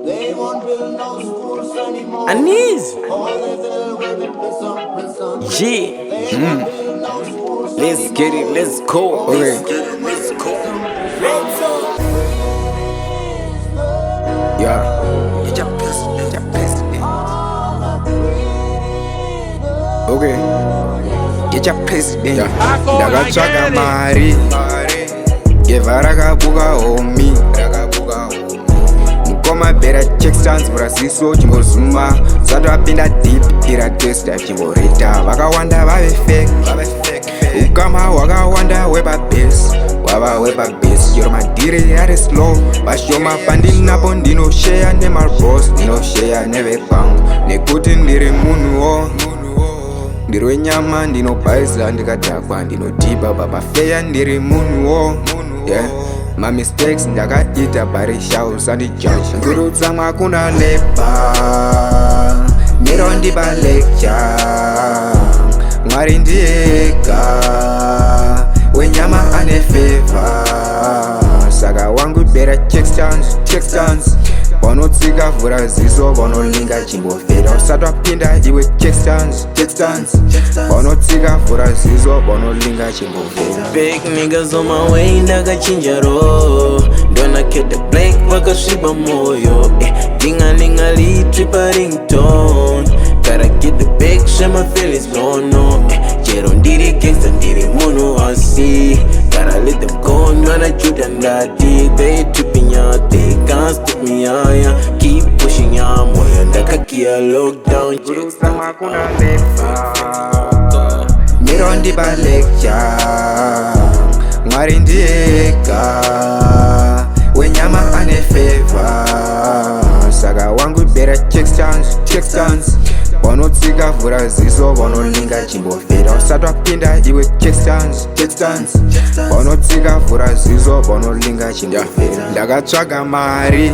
They won't build no schools anymore. Anis. All they fill will be prison. Yeah. They won't build no schools Let's get it. Let's go. Okay. Yeah. Okay. Get your president. Ndakatsvaga mari gevha rakabuka homi mukoma bhera checkstans muraziso chimbozuma usati wapinda deep ira testa chimborita vakawanda vave fake ukama hwakawanda hwepabase wava hwepabase yoro madhiri ari slow vashoma pandinapo ndinosheya nemaribos ndinosheya nevebhangu nekuti ndiri munhuwo ndiri wenyama ndinobhaisa ndikadhakwa ndinodhiba babafeya ndiri munhuwo mamistakes ndakaita parisha usandijaja ngurutsamwa hakuna leba miro ndipa lecture mwari ndiyega wenyama ane feva saka wangu bhera checkstans vanotsika vhura ziso vanolinga chimbofera usati wapinda iwe checkstans vanotsika vhura ziso vanolinga chimbofera Big niggas on my way, ndakachinja ro ndonaketa black vakasviba moyo dinga litripa ringtone gotta get the big share my feelings no chero ndiri gangsta ndiri munhu wasi gotta let them go ndwanajuda ndati they tripping out they can't stop me keep pushing ya moyo ndakakia lockdown ngurutsamwa hakuna leba miro ndipa lecture mwari ndiyega wenyama ane feva saka wangu bhera checkstans vanotsika vhura ziso vanolinga chimbofera usati wapinda iwe checkstans vanotsika vhura ziso vanolinga chimbofera ndakatsvaga mari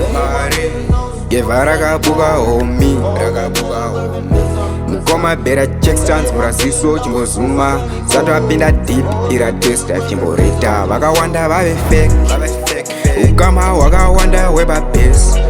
gevha rakabuka homi mukoma bhera checkstans muraziso chimbozuma usati wapinda deep ira testa chimborita vakawanda vave fake ukama hwakawanda hwepabase